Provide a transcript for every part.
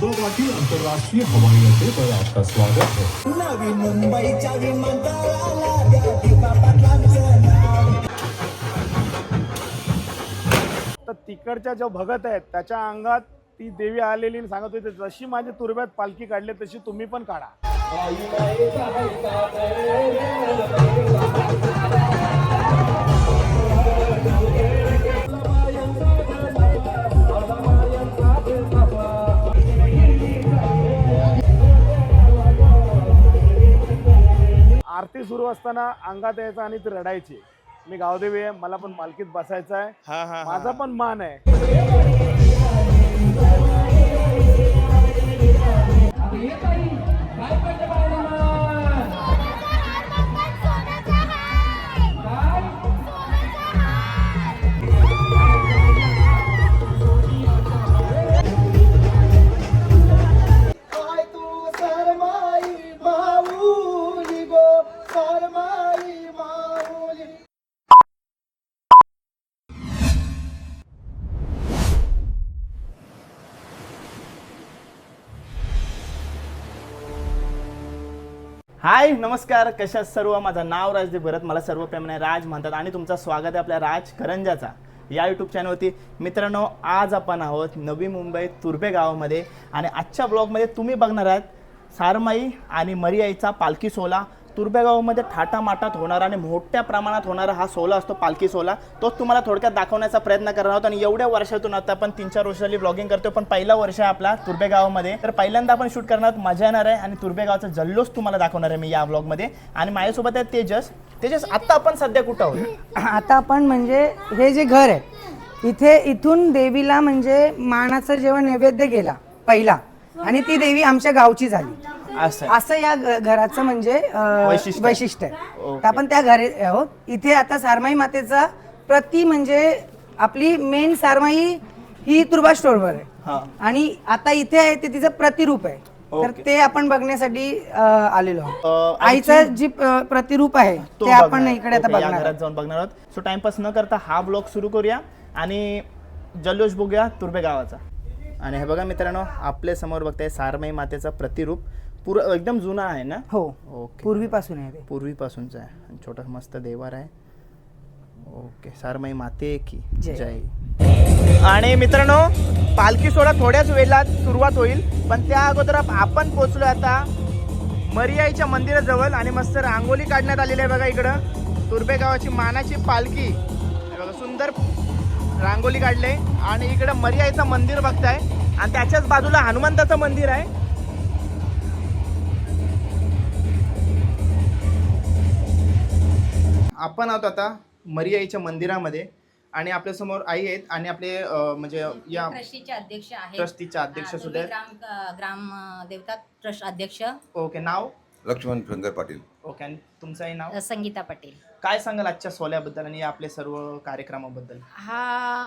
गुजरावाती आंतरराष्ट्रीय हवाई अड्डे पर आपका स्वागत है। नवी मुंबईच्या विमानतळाला द्या दिवा पाटलांचं नाव. तर तिकडच्या जो भगत आहेत त्याच्या अंगात ती देवी आलेली आणि सांगत होती जशी माझ्या तुरब्यात पालखी काढली तशी तुम्ही पण काढा. आरती सुरू असताना अंगात यायचं आणि ती रडायची. मी गावदेवी आहे, मला पण पालखीत बसायचं आहे, माझा पण मान आहे. काय तू सरमाई माऊली गो सरमाई माऊली. हाय नमस्कार, कशा सर्व. माझं नाव राजदीप भरत, मला सर्व प्रेमाने राज म्हणतात आणि तुमचं स्वागत आहे आपल्या राज करंजाचा या यूट्यूब चॅनलवरती. मित्रांनो, आज आपण आहोत नवी मुंबई तुर्भे गावामध्ये आणि आजच्या ब्लॉगमध्ये तुम्ही बघणार आहात सारमाई आणि मरियाईचा पालखी सोहळा. तुर्भे गावामध्ये थाटामाटात होणारा आणि मोठ्या प्रमाणात होणारा हा सोहळा असतो, पालखी सोहळा. तोच तुम्हाला थोडक्यात दाखवण्याचा प्रयत्न करणार आहोत. आणि एवढ्या वर्षातून आता आपण 3-4 वर्षांनी ब्लॉगिंग करतो, पण पहिला वर्ष आहे आपला तुर्भे गावामध्ये. तर पहिल्यांदा आपण शूट करणार, मजा येणार आहे आणि तुर्भे गावाचा जल्लोष तुम्हाला दाखवणार आहे मी या ब्लॉगमध्ये. आणि माझ्यासोबत आहे तेजस. आता आपण सध्या कुठं आहोत? आता आपण म्हणजे हे जे घर आहे इथून देवीला म्हणजे मानाचं जेव्हा नैवेद्य गेला पहिला आणि ती देवी आमच्या गावची झाली असं या घराचं म्हणजे वैशिष्ट्य आहे. तर आपण त्या घरी आहोत. इथे आता सारमाई मातेचा प्रति म्हणजे आपली मेन सारमाई ही तुर्भा स्टोअरवर आहे आणि आता इथे आहे ते तिचं प्रतिरूप आहे. तर ते आपण बघण्यासाठी आलेलो आहोत. आईचं जी प्रतिरूप आहे ते आपण इकडे आता घरात जाऊन बघणार आहोत. सो टाइमपास न करता हा ब्लॉग सुरू करूया आणि जल्लोष बघूया तुर्भे गावाचा. आणि हे बघा मित्रांनो, आपल्या समोर बघताय सारमाई मातेचा प्रतिरूप. एकदम जुना आहे ना? हो, ओके. पूर्वीपासून आहे ते. पूर्वीपासूनचा आहे. छोटा मस्त देवार आहे. ओके. सारमाई माते की जय. आणि मित्रांनो, पालखी सोहळा थोड्याच वेळात सुरुवात होईल, पण त्या अगोदर आपण पोहोचलो आता मरियाईच्या मंदिराजवळ आणि मस्त रांगोली काढण्यात आलेली आहे. बघा इकडं तुर्भे गावाची मानाची पालखी बघा, सुंदर रांगोली काढले. आणि इकडं मरियाईचं मंदिर बघताय आणि त्याच्याच बाजूला हनुमंताचं मंदिर आहे. आपण आहोत आता मरियाईच्या मंदिरामध्ये आणि आपल्या समोर आई आहेत आणि आपले म्हणजे या ट्रस्टीचे अध्यक्ष आहेत. ट्रस्टीचे अध्यक्ष सुद्धा आहेत. ग्राम देवता ट्रस्ट अध्यक्ष. ओके. नाव? लक्ष्मण शंकर पाटील. ओके. आणि तुमचंही नाव? संगीता पाटील. काय सांगाल आजच्या सोहळ्याबद्दल आणि आपल्या सर्व कार्यक्रमाबद्दल?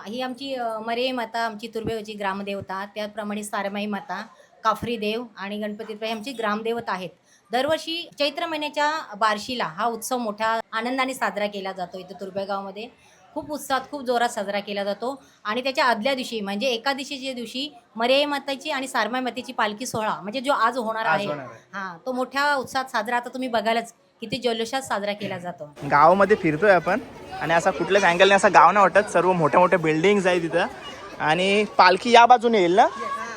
ही आमची मरियाई माता, आमची तुर्भेची ग्रामदेवता. त्याचप्रमाणे सारमाई माता, काफरी देव आणि गणपती हे आमची ग्रामदेवता आहेत. दरवर्षी चैत्र महिन्याच्या बार्शीला हा उत्सव मोठ्या आनंदाने साजरा केला जातो. इथं तुर्भे गावामध्ये खूप उत्साहात, खूप जोरात साजरा केला जातो. आणि त्याच्या आदल्या दिवशी म्हणजे एकादशीच्या दिवशी मरियाई माताची आणि सारमाई मातेची पालखी सोहळा म्हणजे जो आज होणार आहे तो मोठ्या उत्साहात साजरा आता तुम्ही बघायलाच किती जल्लोषात साजरा केला जातो. गावामध्ये फिरतोय आपण आणि असा कुठल्याच अँगलने असा गाव नाही वाटत. सर्व मोठ्या मोठ्या बिल्डिंग्स आहे तिथं आणि पालखी या बाजूने येईल ना.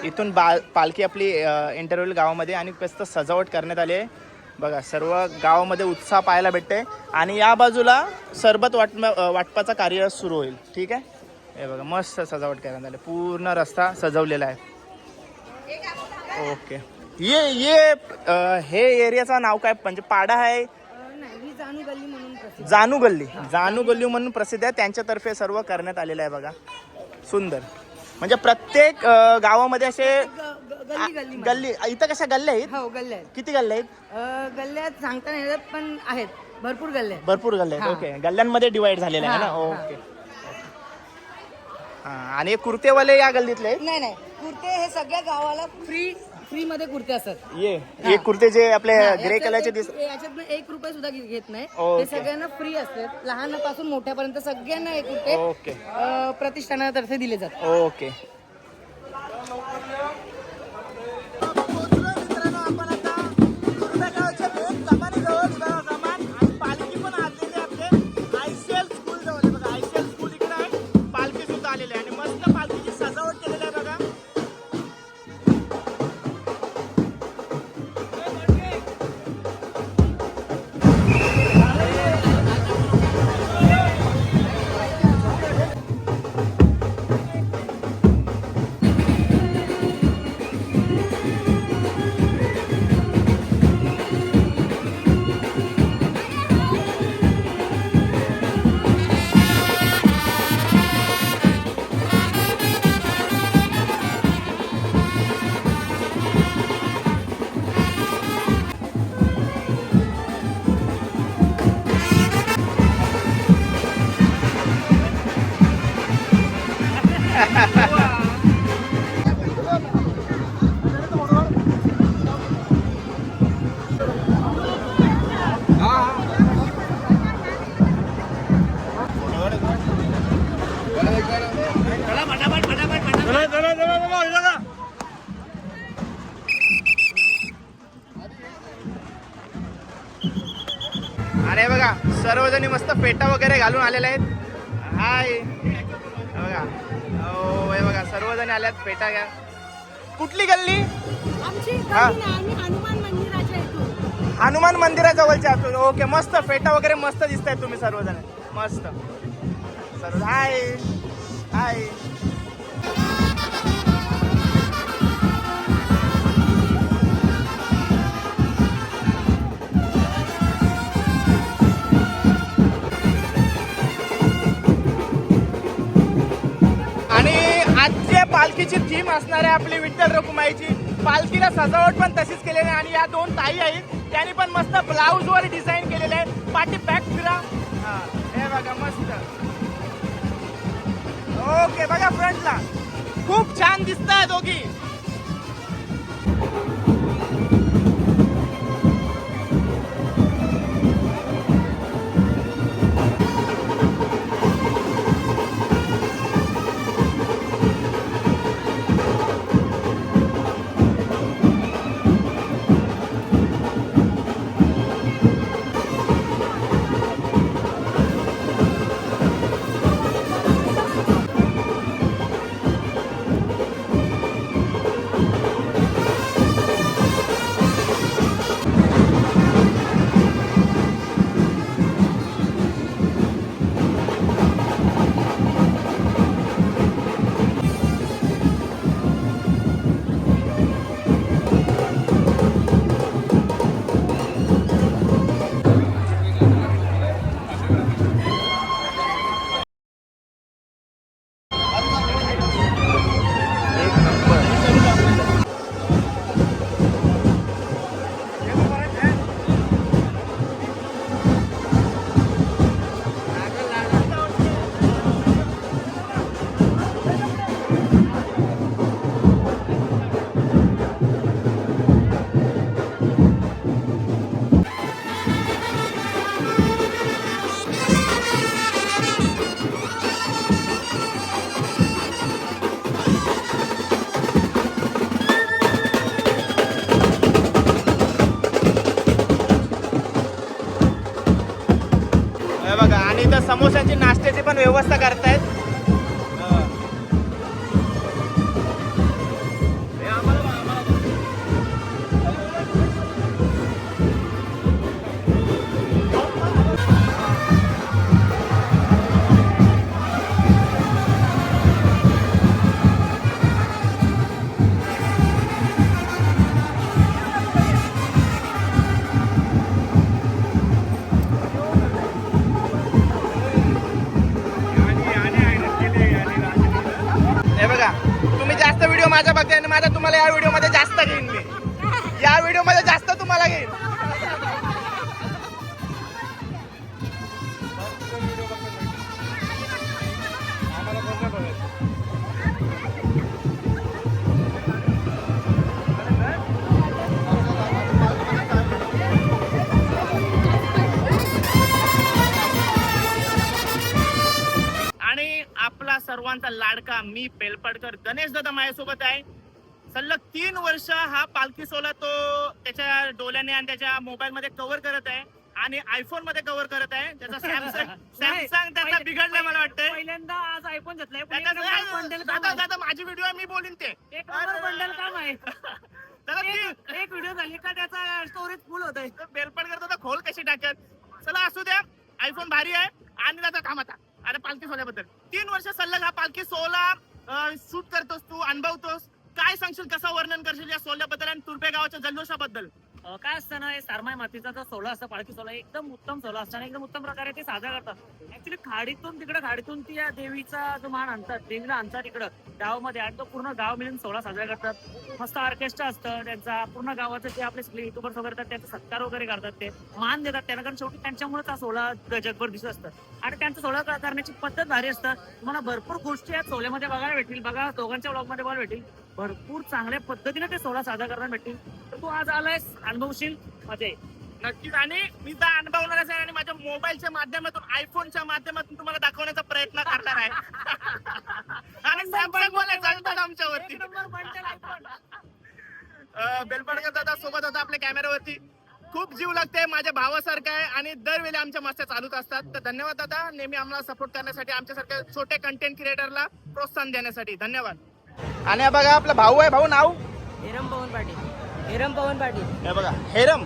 इथून पालखी आपली एंटर होईल गावामध्ये आणि मस्त सजावट करण्यात आली आहे. बघा, सर्व गावामध्ये उत्साह पाहायला भेटते. आणि या बाजूला सरबत वाटपाचा कार्य सुरू होईल. ठीक आहे. हे बघा, मस्त सजावट करण्यात आली, पूर्ण रस्ता सजवलेला आहे. ओके. हे एरियाचं नाव काय म्हणजे पाडा आहे? जानू गल्ली म्हणून प्रसिद्ध आहे. त्यांच्यातर्फे सर्व करण्यात आलेलं आहे. बघा, सुंदर. म्हणजे प्रत्येक गावामध्ये असे गल्ली. इथं कशा गल्ल्या आहेत? हो, गल्ल्या आहेत. किती गल्ल्या आहेत? गल्ल्यात सांगता नाही येत पण आहेत, भरपूर गल्ल्या आहेत. ओके. गल्ल्यांमध्ये डिवाइड झालेलं आहे ना. ओके. आणि कुर्तेवाले या गल्लीतले? नाही, कुर्ते हे सगळ्या गावाला फ्री मध्ये कुर्ते असतात. हे कुर्ते जे आपले ग्रे कलरचे याच्यातनं ₹1 सुद्धा घेत नाही. हे सगळ्यांना फ्री असतात, लहानापासून मोठ्यापर्यंत सगळ्यांना हे कुर्ते प्रतिष्ठानातर्फे दिले जातात. ओके. आणि हे बघा सर्वजणी मस्त फेटा वगैरे घालून आलेले आहेत. हाय हे बघा, हो हे बघा सर्वजणी आल्यात फेटा घ्या. कुठली गल्ली? हा. हनुमान मंदिराजवळच्या आतून. ओके, मस्त फेटा वगैरे मस्त दिसताय तुम्ही सर्वजण, मस्त सर्व. हाय हाय. आणि आजच्या पालखीची थीम असणार आहे आपली विठ्ठल रखुमाईची. पालखीला सजावट पण तशीच केलेली आहे. आणि या दोन ताई आहेत त्यांनी पण मस्त ब्लाऊज वर डिझाईन केलेले आहे. पाठी बॅक फिरा. हा हे बघा मस्त. ओके बघा फ्रंटला खूप छान दिसत आहे दोघी. बघा आणि इथं समोसाची नाश्त्याची पण व्यवस्था करतायत. माझा बघताय आणि माझा तुम्हाला या व्हिडिओ मध्ये जास्त घेईन मी. या व्हिडिओ मध्ये जास्त तुम्हाला घेईन. आणि आपला सर्वांचा लाडका मी बेलपडकर गणेश दादा माझ्यासोबत आहे. सलग 3 वर्ष हा पालखी सोहळा तो त्याच्या डोल्याने आणि त्याच्या मोबाईल मध्ये कव्हर करत आहे आणि आयफोन मध्ये कव्हर करत आहे. त्याचा सॅमसंग त्याचा बिघडलाय मला वाटतंय. पहिल्यांदा आज आयफोन घेतलाय. दादा माझी व्हिडिओ मी बोलीन ते एक नंबर बंडल काम आहे. एक व्हिडिओ झाली का त्याचा स्टोरेज फुल होत आहे. बेलपडकर दादा खोल कशी टाकत. चला असू द्या, आयफोन भारी आहे. आणि दादा काम आता अरे पालखी सोहळ्याबद्दल 3 वर्ष सलग हा पालखी सोहळा शूट करतोस तू, अनुभवतोस. काय सांगशील, कसं वर्णन करशील या सोहळ्याबद्दल आणि तुर्भे गावाच्या जल्लोषाबद्दल? काय असतं ना, सारमाई मातीचा जो सोहळा असतो, पालखी सोहळा एकदम उत्तम सोहळा असताना एकदम उत्तम प्रकारे ते साजरा करतात. ऍक्च्युली खाडीतून ती या देवीचा जो मान आणतात, देवीला आणतात इकडं गावामध्ये आणि तो पूर्ण गाव मिळून सोहळा साजरा करतात. मस्त ऑर्केस्ट्रा असतं त्यांचा, पूर्ण गावाचं जे आपले सगळे युट्यूबर्स वगैरे असतात त्यांचा सत्कार वगैरे करतात, ते मान देतात त्यांना, कारण शेवटी त्यांच्यामुळेच हा सोहळा जगभर दिसत असतात. आणि त्यांचा सोहळा करण्याची पद्धत भारी असतात. तुम्हाला भरपूर गोष्टी या सोहळ्यामध्ये बघायला भेटतील. बघा दोघांच्या ब्लॉग मध्ये बघायला भेटतील. भरपूर चांगल्या पद्धतीने ते सोहळा साजरा करायला भेटतील. तर तू आज आलायस, अनुभवशील, मजा आहे नक्कीच. आणि मी तर अनुभवणारच आहे आणि माझ्या मोबाईलच्या माध्यमातून, आयफोनच्या माध्यमातून तुम्हाला दाखवण्याचा प्रयत्न करणार आहे. आणि सॅमसंग वाले चालतात आमच्यावरती. बेलपडकर दादा सोबत होता आपल्या कॅमेऱ्यावरती. खूप जीव लागते, माझ्या भावासारखं आहे आणि दरवेळी आमच्या मस्त्या चालूच असतात. तर धन्यवाद दादा, नेहमी आम्हाला सपोर्ट करण्यासाठी, आमच्यासारख्या छोटे कंटेंट क्रिएटरला प्रोत्साहन देण्यासाठी धन्यवाद. आणि हा बघा आपला भाऊ आहे, भाऊ नाव हेरम पवन पाटील. हेरम पवन पाटील. हे बघा हेरम,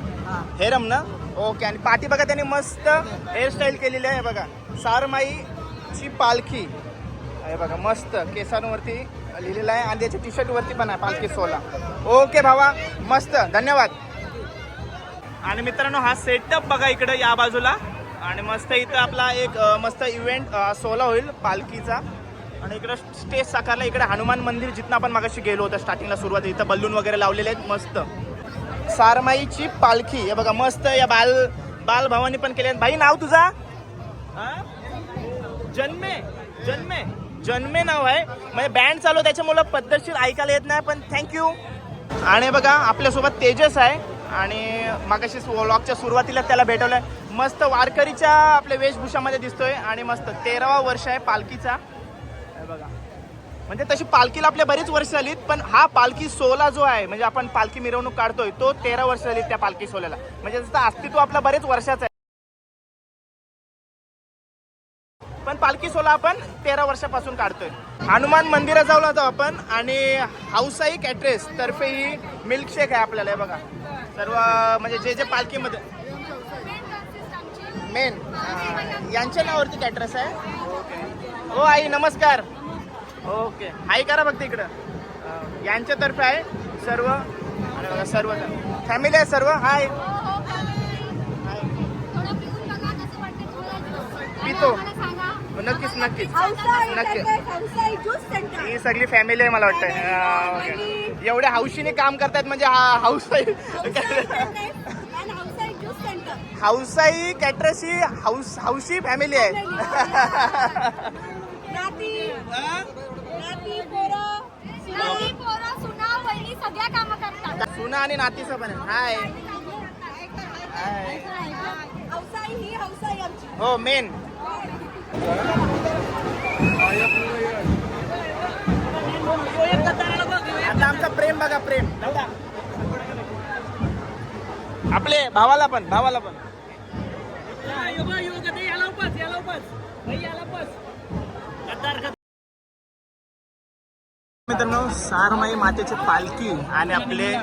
हेरम ना, ओके. आणि पाठी बघा त्यांनी मस्त हेअरस्टाईल केलेली आहे बघा, सारमाईची पालखी हे बघा, मस्त केसांवरती लिहिलेलं आहे आणि त्याच्या टी शर्ट वरती पण आहे पालखी सोला. ओके भावा, मस्त, धन्यवाद. आणि मित्रांनो हा सेटअप बघा इकडं या बाजूला, आणि मस्त इथं आपला एक मस्त इव्हेंट सोला होईल पालखीचा. आणि इकडं स्टेज साकारला, इकडे हनुमान मंदिर जिथं आपण मागाशी गेलो होतो स्टार्टिंगला सुरुवात, इथं बलून वगैरे लावलेले आहेत मस्त. सारमाईची पालखी हे बघा मस्त, या बालभावानी पण केले. भाई नाव तुझा? जन्मे, जन्मे, जन्मे नाव आहे. म्हणजे बँड चालू त्याच्यामुळे पद्धतशीर ऐकायला येत नाही, पण थँक्यू. आणि बघा आपल्यासोबत तेजस आहे, आणि मागाशी व्लॉगच्या सुरुवातीला त्याला भेटवलंय. मस्त वारकरीच्या आपल्या वेशभूषामध्ये दिसतोय, आणि मस्त 13वा वर्ष आहे पालखीचा बघा. म्हणजे तशी पालखीला आपल्या बरीच वर्ष झालीत, पण हा पालखी सोहळा जो आहे, म्हणजे आपण पालखी मिरवणूक काढतोय, तो 13 वर्ष झाली त्या पालखी सोहळ्याला. म्हणजे जसं अस्तित्व आपलं बरेच वर्षाचं आहे, पण पालखी सोहळा आपण 13 वर्षापासून काढतोय. हनुमान मंदिरात जाऊन होतो आपण, आणि हाऊसाई कॅटरेस तर्फे ही मिल्कशेक आहे आपल्याला हे बघा. सर्व म्हणजे जे जे पालखीमध्ये मेन यांच्या नावावरती कॅटरेस आहे. हो आई नमस्कार. ओके, हाय करा बघते इकडं, यांच्यातर्फे आहे सर्व, आणि बघा सर्व फॅमिली आहे सर्व. हाय पितो, नक्कीच नक्कीच नक्की, ही सगळी फॅमिली आहे मला वाटतं. एवढ्या हौशीने काम करतायत म्हणजे हाऊसाई कॅटरस ही हौशी फॅमिली आहे. सुना आणि नातीचं पण हाय. हो मेन. आता आमचा प्रेम बघा, प्रेम आपले भावाला पण मित्रांनो, सारमाई मातेची पालखी आणि आपले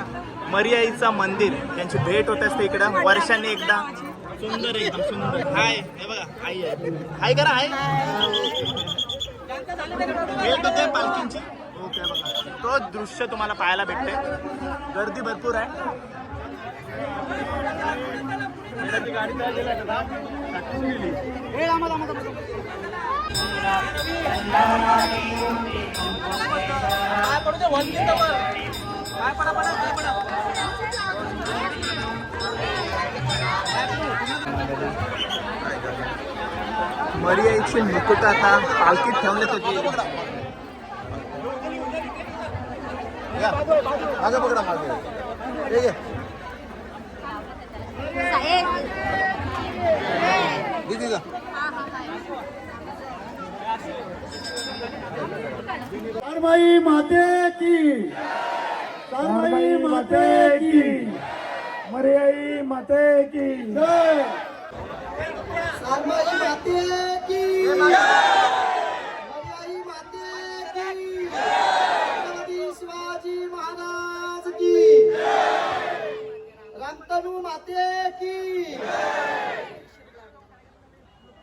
मरियाईचं मंदिर यांची भेट होत असते इकडं वर्षांनी एकदा. सुंदर, एकदम सुंदर. हाय हे बघा, आई आहे, हाय करा, हाय. भेट होते पालखींची. ओके बघा, तो दृश्य तुम्हाला पाहायला भेटते. गर्दी भरपूर आहे. मरियाईची मुकुट आता पालखीत ठेवण्यात होती. मागे पकडा, मागे सरमाई माते की, सरमाई माते की, मरियाई माते की जय. सरमाई माते की, मरियाई माते की, छत्रपती शिवाजी महाराज की, रामतनू माते की.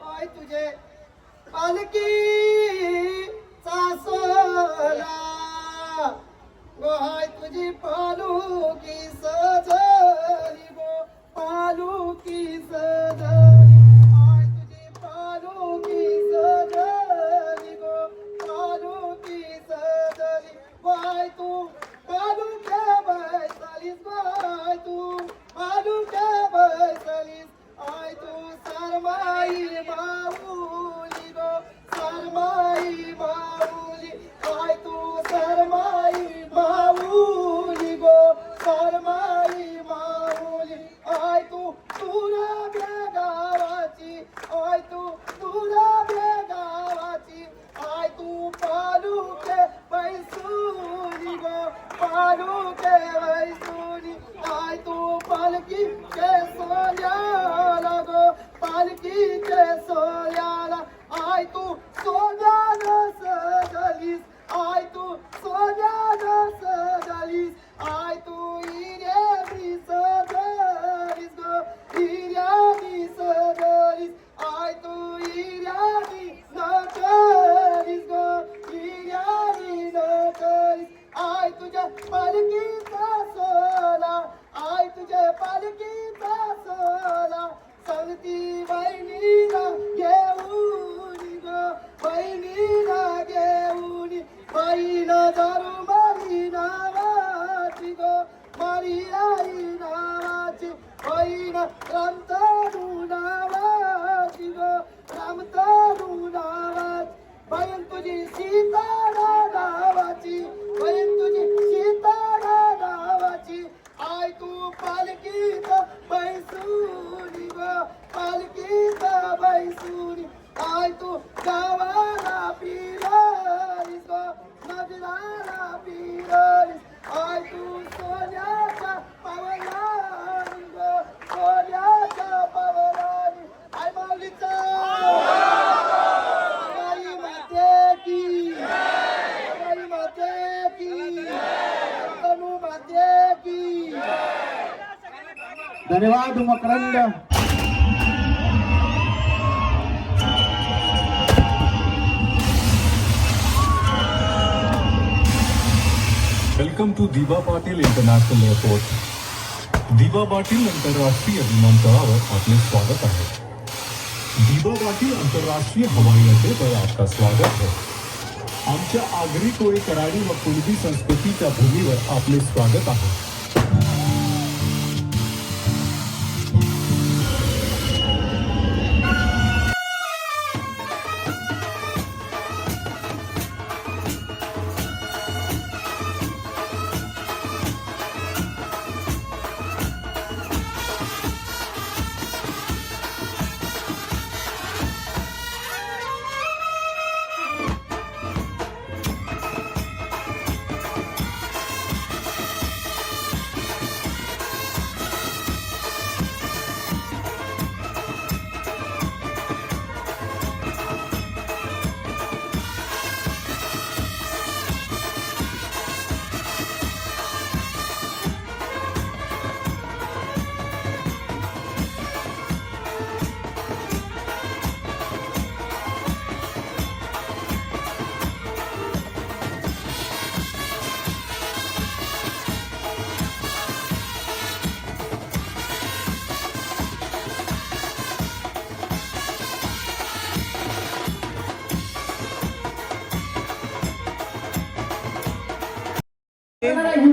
आय तुझे पालकी सोला गोहाय तुझी पालुकी सजली गो, पालुकी सजली. आय तुझी पालुकी सजली गो, पालुकी सजली. बाय तू पालुक्या बैसलीस, बाय तू पालुक्या बैसलीस. आय तू सरमाई माऊली गो, सरमाई माऊली. आय तू सरमाई माऊली गो, सरमाई माऊली. आय तू तुला गावाची, आय तू तुला गावाची. I Tu पालुके बैसुली go, पालुके बैसुली. आय तू पालखीचे सोन्याला गो पालखीचे सोन्याला आय तू सोन्यानं सजलीस आय तू सोन्यानं सजलीस आय तू हिऱ्यानी सजलीस ग हिऱ्यानी सजलीस आय तू हिऱ्यानी नटलीस ग हिऱ्यानी नटलीस आय तुझ्या पालखीचा सोला आय तुझ्या पालखीचा सोला सांगती बहिणीला घेऊन ग बहिणीला घेऊन बहीण दारू मारी नावाची ग मारी आई नावाची बहीण रामतारू नावाची ग रामतारू नावाची बहीण तुझी सीतारा नावाची बहीण तुझी सीतारा नावाची आय तू पालखीत बैसूनी ग पालखीत बैसूनी आय तू गावाला फिरलीस ग नगराला फिरलीस आय तू सोन्याच्या पवनानी ग सोन्याच्या पवनानी आय माऊलीचा गाई माते की गाई माते की तनू माते की धन्यवाद मकरंद वेलकम टू दिवा पाटील इंटरनॅशनल एअरपोर्ट. दिवा पाटील आंतरराष्ट्रीय विमानतळावर आपले स्वागत आहे. दिवा पाटील अंतरराष्ट्रीय हवाई अड्डे पर आपका स्वागत है. आमच्या आगरी कोळी कराडी व कुणबी संस्कृतीच्या भूमीवर आपले स्वागत आहे.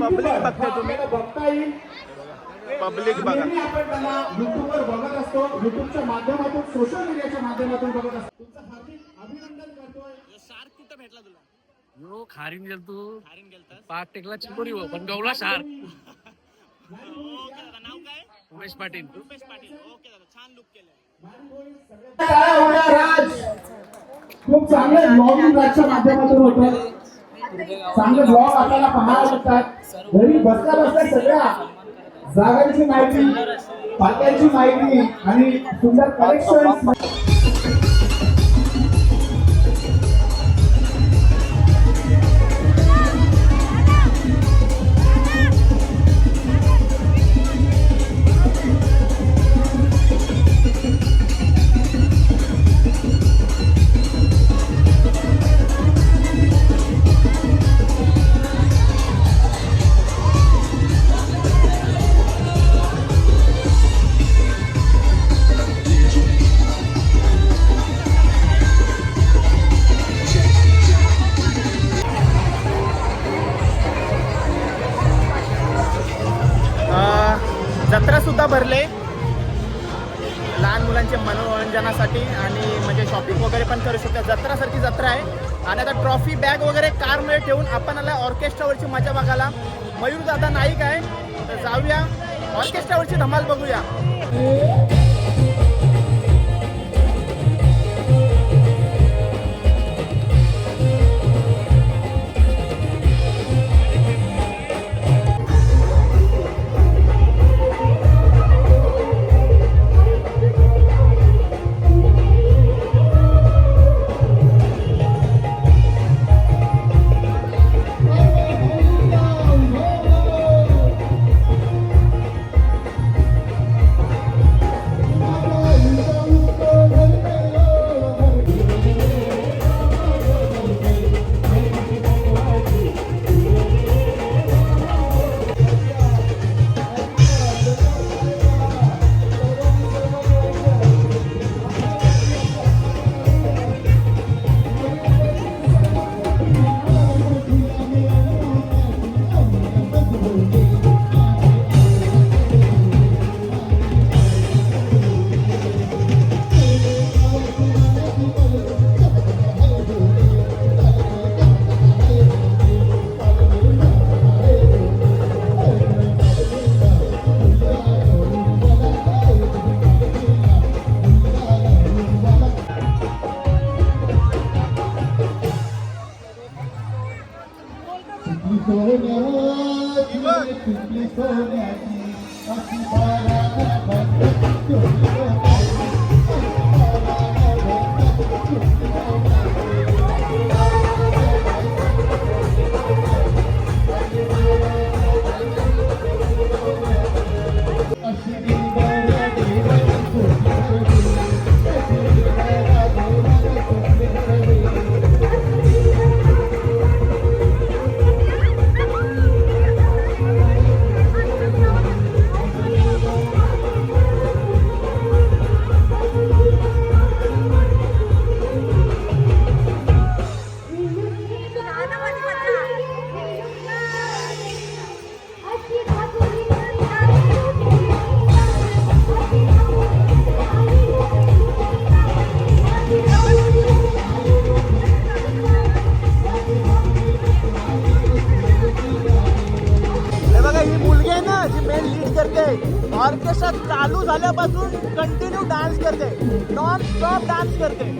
पब्लिक बघते तुम्ही बघता येईल पब्लिक बघा आपण त्यांना युट्यूबवर बघत असतो. युट्यूबच्या माध्यमातून सोशल मीडियाच्या माध्यमातून बघत असतो. तुमचं हार्दिक अभिनंदन करतोय. शार्क कुठं भेटला तुला यो खारीन गेलतो पाक टेकला चिकोरी हो पण गवला शार्क. नाव काय उमेश पाटील. रुपेश पाटील. ओके दादा छान लुक केलं. खूप चांगले ब्लॉगिंग राजच्या माध्यमातून होतं. चांगले ब्लॉग आपल्याला पाहायला मिळतात. घरी बसल्या बसल्या सगळ्या जागांची माहिती पाट्यांची माहिती आणि सुंदर कलेक्शन. जत्रा सुद्धा भरले लहान मुलांच्या मनोरंजनासाठी आणि म्हणजे शॉपिंग वगैरे पण करू शकता. जत्रासारखी जत्रा आहे आणि आता ट्रॉफी बॅग वगैरे कारमध्ये ठेवून आपण आला ऑर्केस्ट्रावरची मजा बघायला. मयूर दादा नाईक आहे तर जाऊया ऑर्केस्ट्रावरची धमाल बघूया. आपली सोन्याची अशी बाळाला बंद ठेवली. हे बघा ही मुलगी आहे ना जी मेन लीड करते ऑर्केस्ट्रा चालू झाल्यापासून कंटिन्यू डान्स करते नॉन स्टॉप डान्स करते.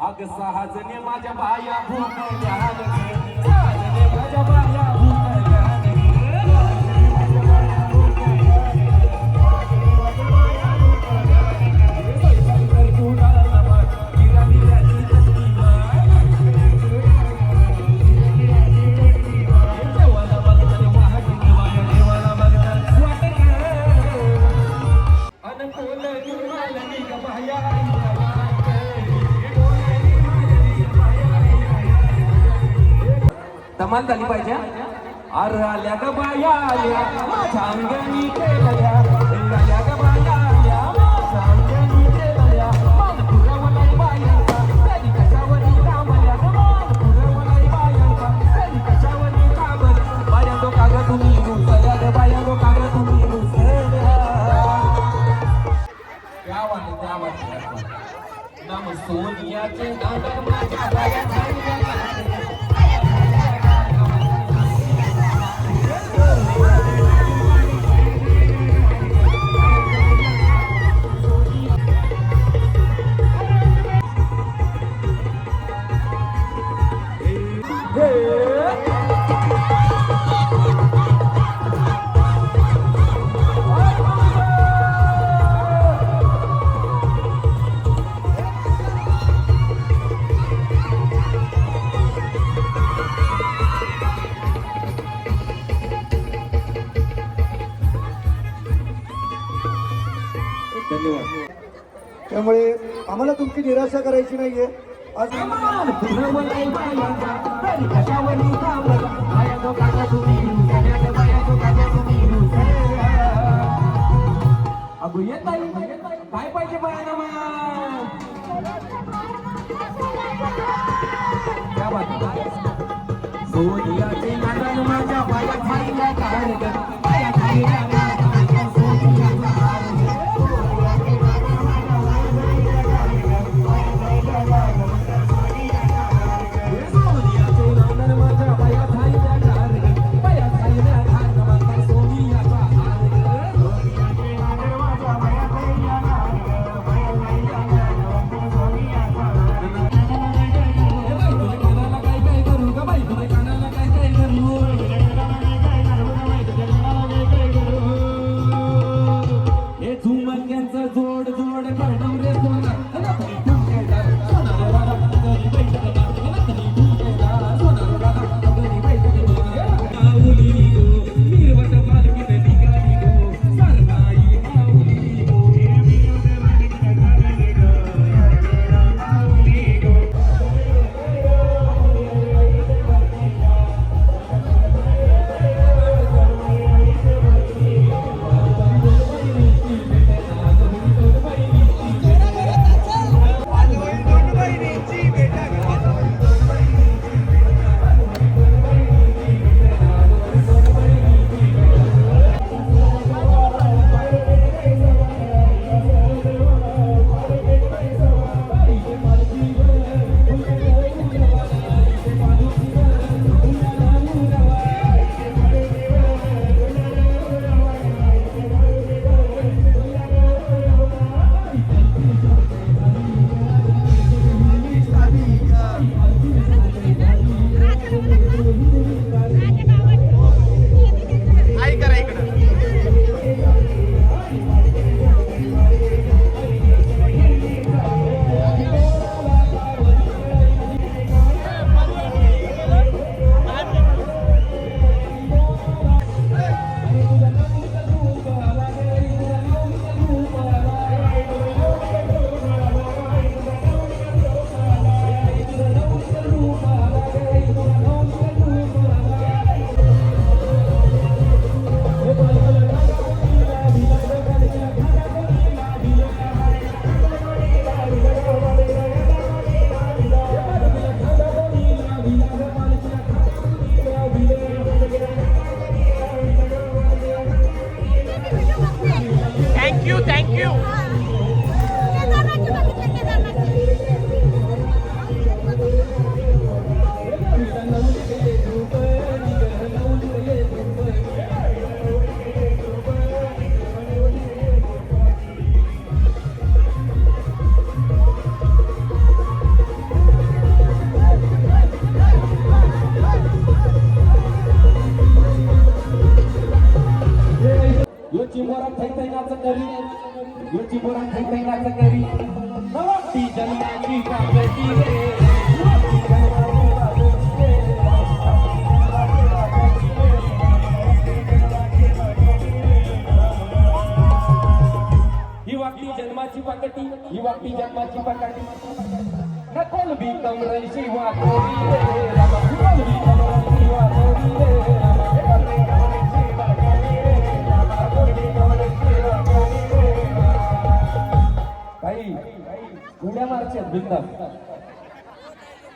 अग सहाजने माझ्या बाया भूकल्या सहाजने माझ्या बाया भूकल्या धमाल झाली पाहिजे. अरे आल्या ग बाया आल्या माझ्या अंगणी खेळल्या, आल्या ग बाया आल्या माझ्या अंगणी खेळल्या. मान पुरवलाय बायांचा तरी कशावरी थांबल्या ग, मान पुरवलाय बायांचा तरी कशावरी थांबल्या. बायांनो काग तुम्ही रुसल्या ग, बायांनो काग तुम्ही रुसल्या. त्या वाटत नाम सोनियाचे नागर माझ्या बाया झाल्या. त्यामुळे आम्हाला तुमची निराशा करायची नाहीये. आज अगो येत नाही काय पाहिजे बाळांना सोनियाचे नादान माझ्या बाया खाईला कारग, बाया खाईला कारग, सोनियाचा जोड जोड करणं रे सोना. चिंबोरा थैथैनाचं करी, यो चिंबोरा थैथैनाचं करी. नवटी जन्माची कागदी रे, नवटी जन्माची कागदी रे. ही वाकडी जन्माची पाकटी, ही वाकडी जन्माची पाकटी. नकोल बी कमरशी वाकोरी रे, नकोल बी कमरशी वाकोरी. काही उड्या मारच्या बिंदास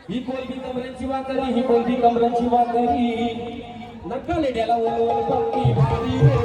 ही कोलबी कमरांची वाकरी ही कोलबी कमरांची वाकरी नका लेड्याला ओल पालखी भारी रे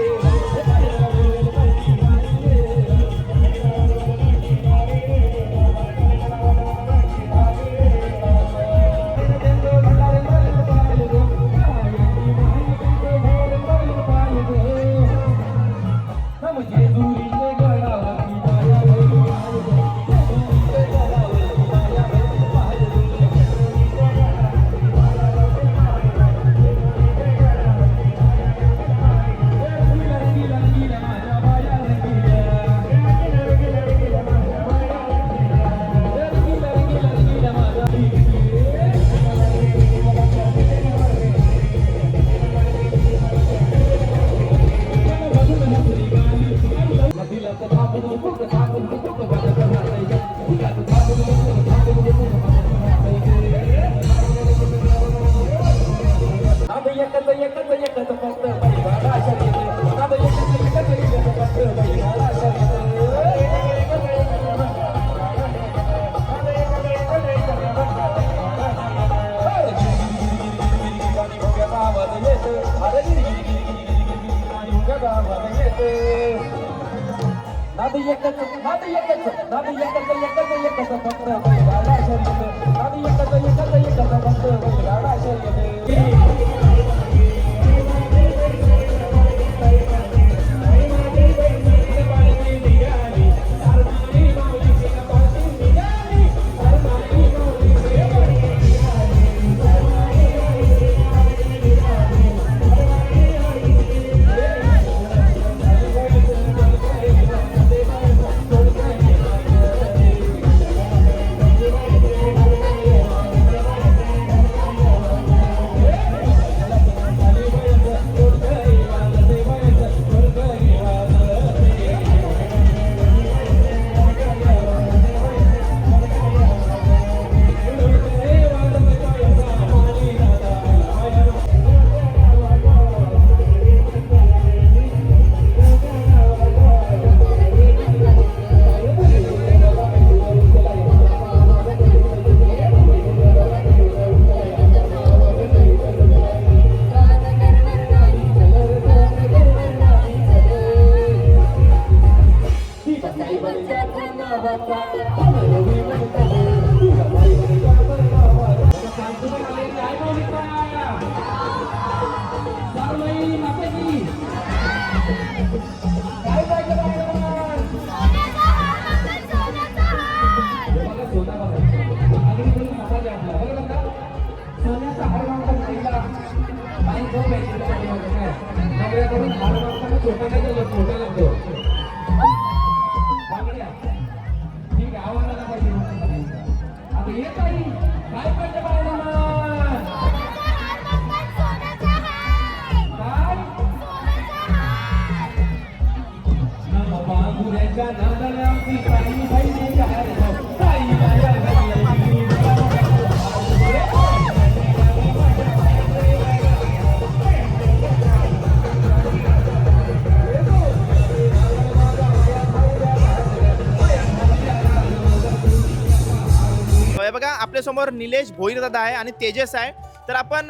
बघा आपल्यासमोर निलेश भोईर दादा आहे आणि तेजस आहे. तर आपण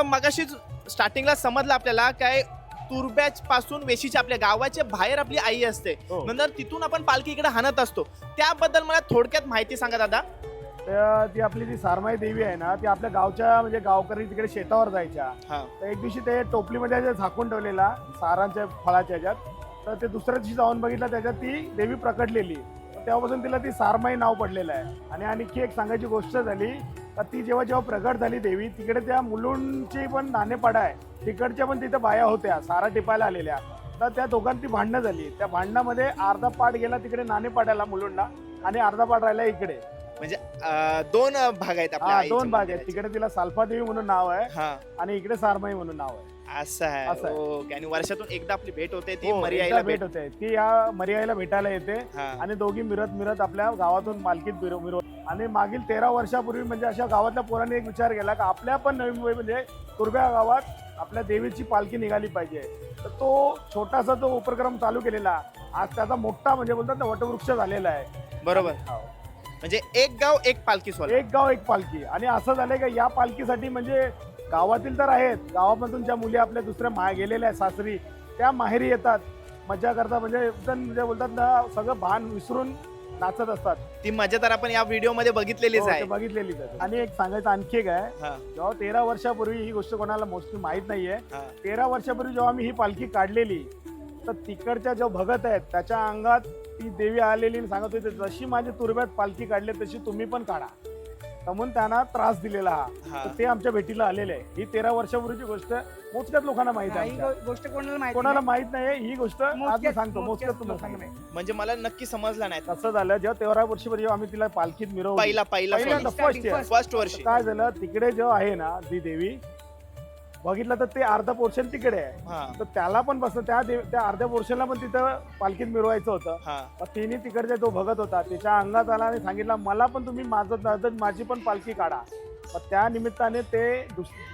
मगाशीच स्टार्टिंगला समजलं आपल्याला काय तुरब्याच पासून वेशीच्या आपल्या गावाच्या बाहेर आपली आई असते, नंतर तिथून आपण पालखी इकडे हाणत असतो. त्याबद्दल मला थोडक्यात माहिती सांगा दादा. ती आपली जी सारमाई देवी आहे ना ती आपल्या गावच्या म्हणजे गावकरी तिकडे शेतावर जायच्या. तर एक दिवशी ते टोपलीमध्ये झाकून ठेवलेला सारांच्या फळाच्या ह्याच्यात, तर ते दुसऱ्या दिवशी जाऊन बघितलं त्याच्यात ती देवी प्रकटलेली. तेव्हापासून तिला ती सारमाई नाव पडलेलं आहे. आणि आणखी एक सांगायची गोष्ट झाली तर ती जेव्हा प्रकट झाली देवी, तिकडे त्या मुलुंडची पण नाणेपाडा आहे, तिकडच्या पण तिथे बाया होत्या सारा टिपायला आलेल्या. तर त्या दोघांची भांडणं झाली. त्या भांडणामध्ये अर्धा पाठ गेला तिकडे नाणेपाड्याला मुलुंडला आणि अर्धा पाठ राहिला इकडे. म्हणजे दोन भाग आहेत आपल्या आईच्या दोन भाग आहेत. मंदिराचे. तिकडे तिला साल्फा देवी म्हणून नाव आहे हा आणि इकडे सारमाई म्हणून नाव आहे. असं असं आहे. आहे. ओके. आणि वर्षातून एकदा आपली भेट होते ती हो, मर्यायला एकदा भेट होते. ती या मर्यायला भेटायला येते हा. आणि दोघी मिरत आपल्या गावातून मालकीत मिरवत. आणि मागील 13 वर्षापूर्वी म्हणजे अशा गावातल्या पोरांनी एक विचार केला की आपल्या पण नवी मुंबई म्हणजे तुर्ब्या गावात आपल्या देवीची पालखी निघाली पाहिजे. तर तो छोटासा तो उपक्रम चालू केलेला आज त्याचा मोठा म्हणजे बोलतात ना वटवृक्ष झालेला आहे. बरोबर. हो. म्हणजे एक गाव एक पालखी सोला. एक गाव एक पालखी. आणि असं झालंय का या पालखीसाठी म्हणजे गावातील तर आहेत, गावामधून ज्या मुली आपल्या दुसऱ्या गेलेल्या आहेत सासरी त्या माहेरी येतात मजा करतात. म्हणजे एकदम म्हणजे बोलतात ना सगळं भान विसरून नाचत असतात. ती मजा तर आपण या व्हिडिओ मध्ये बघितलेलीच हो, ते आहे. बघितलेलीच आहे. आणि एक सांगायचं आणखी एक आहे, हा, जेव्हा 13 वर्षापूर्वी ही गोष्ट कोणाला मोस्टली माहित नाहीये. हा. 13 वर्षापूर्वी जेव्हा मी ही पालखी काढलेली तर तिकडच्या जो भगत आहेत त्याच्या अंगात ती देवी आलेली आणि सांगत होती जशी माझी तुरब्यात पालखी काढली तशी तुम्ही पण काढा. म्हणून त्यांना त्रास दिलेला हा. तर ते आमच्या भेटीला आलेले आहे. ही 13 वर्षापूर्वीची गोष्ट मोजक्याच लोकांना माहित आहे. ही आमच्या. गोष्ट कोणाला माहिती कोणाला नाही. माहित नाही ही गोष्ट आज मी मोजक्याच- सांगतो. मोजक्याच मोजक्याच लोकांना लोकांना माहित. म्हणजे मला नक्की समजलं नाही. कसं झालं जेव्हा 13 वर्षापूर्वी जेव्हा आम्ही तिला पालखीत मिरवली पहिला पहिल्यांदा Starting, फर्स्ट first. फर्स्ट वर्षी. काय झालं तिकडे जेव्हा आहे ना ती देवी बघितलं तर ते अर्धा पोर्शन तिकडे आहे. हा, तर त्याला पण बसलं त्या अर्ध्या पोर्शनला पण तिथं पालखीत मिरवायचं होतं. हा. मग तिने तिकडचा जो भगत होता त्याच्या अंगात आला आणि सांगितलं मला पण तुम्ही माझी पण पालखी काढा. मग त्या निमित्ताने ते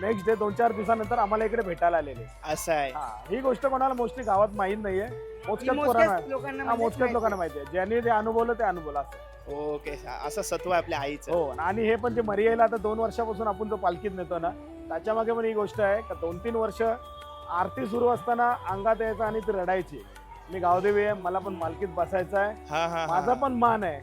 नेक्स्ट डे 2-4 दिवसानंतर आम्हाला इकडे भेटायला आलेले. असं आहे. हा, ही गोष्ट कोणाला मोस्टली गावात माहीत नाहीये. ही मोजक्याच मोजक्याच पोरांना लोकांना हा, म्हणजे मोजक्याच माहिती. लोकांना माहिती आहे. ज्यांनी ते अनुभवलं ते अनुभवलं असं. ओके, असं सत्व आहे आपल्या आईचं. हो. आणि हे पण जे मरियाला आता 2 वर्षापासून आपण जो पालखीत नेतो ना त्याच्या मागे पण ही गोष्ट आहे का 2-3 वर्ष आरती सुरू असताना अंगात यायचं आणि ती रडायची. मी गावदेवी आहे मला पण पालखीत बसायचं आहे. हा, हा, माझा हा. पण मान आहे.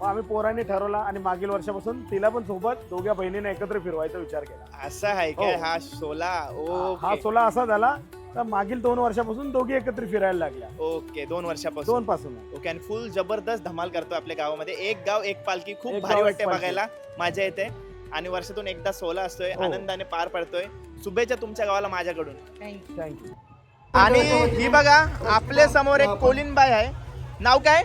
मग आम्ही पोरांनी ठरवला आणि मागील वर्षापासून तिला पण सोबत दोघ्या बहिणीने एकत्र फिरवायचा विचार केला. असं आहे काय? हो. हा सोला. हा ओके, 16 असा झाला तर मागील 2 वर्षापासून दोघी एकत्र फिरायला लागल्या. ओके. 2 वर्षापासून. 2 पासून. ओके. आणि फुल जबरदस्त धमाल करतो आपल्या गावामध्ये. एक गाव एक पालखी. खूप एक भारी गाव, एक वाटते पालखी. बघायला. मजा येते. आणि वर्षातून एकदा सोला असतोय. हो. आनंदाने पार पडतोय. शुभेच्छा तुमच्या गावाला माझ्याकडून. Thank you. थँक्यू. आणि ही बघा आपल्या समोर एक कोलिनबाई आहे. नाव काय?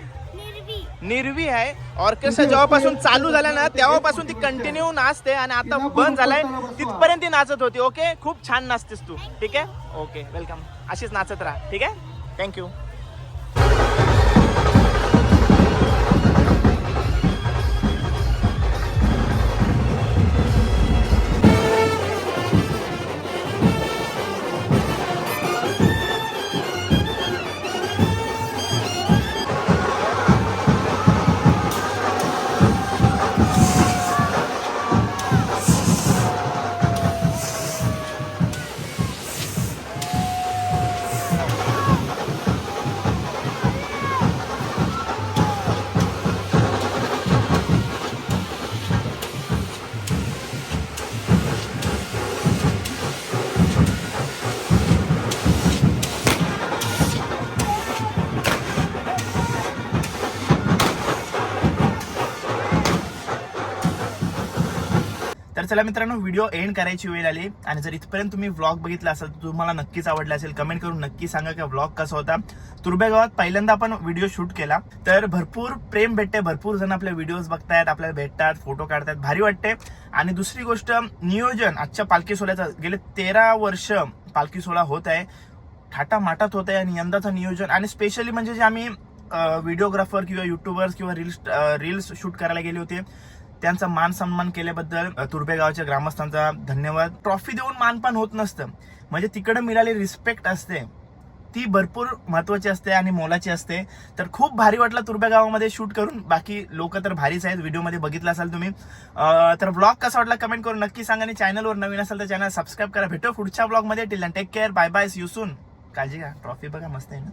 निर्वी आहे. ऑर्केस्ट्रा जेव्हापासून चालू झाला ना तेव्हापासून ती कंटिन्यू नाचते आणि आता बंद झालाय तिथपर्यंत ती नाचत होती. ओके, खूप छान नाचतेस तू. ठीक आहे, ओके, वेलकम. अशीच नाचत राहा. ठीक आहे, थँक्यू. तर चला मित्रांनो, व्हिडिओ एंड करायची वेळ आली. आणि जर इथपर्यंत तुम्ही व्लॉग बघितला असेल तर तुम्हाला नक्कीच आवडला असेल. कमेंट करून नक्की सांगा की व्लॉग कसा होता. तुर्भे गावात पहिल्यांदा आपण व्हिडिओ शूट केला तर भरपूर प्रेम भेटते. भरपूर जण आपले व्हिडिओज बघतायत, आपल्याला भेटतात, फोटो काढतात, भारी वाटते. आणि दुसरी गोष्ट, नियोजन आजच्या पालखी सोहळ्याचं गेले 13 वर्ष पालखी सोहळा होत आहे, थाटामाटात होत आहे. आणि यंदाचं नियोजन आणि स्पेशली म्हणजे जे आम्ही व्हिडिओग्राफर किंवा युट्यूबर्स किंवा रील्स शूट करायला गेले होते त्यांचा मान सन्मान केल्याबद्दल तुर्भे गावाच्या ग्रामस्थांचा धन्यवाद. ट्रॉफी देऊन मानपान होत नसतं, म्हणजे तिकडे मिळालेली रिस्पेक्ट असते ती भरपूर महत्वाची असते आणि मोलाची असते. तर खूप भारी वाटलं तुर्भे गावामध्ये शूट करून. बाकी लोक तर भारीच आहेत, व्हिडिओमध्ये बघितलं असाल तुम्ही. तर ब्लॉग कसा वाटला कमेंट करून नक्की सांगा. आणि चॅनलवर नवीन असेल तर चॅनल सबस्क्राईब करा. भेटू पुढच्या ब्लॉगमध्ये. Till then take care, bye bye, see you soon. काळजी घ्या. ट्रॉफी बघा मस्त आहे ना.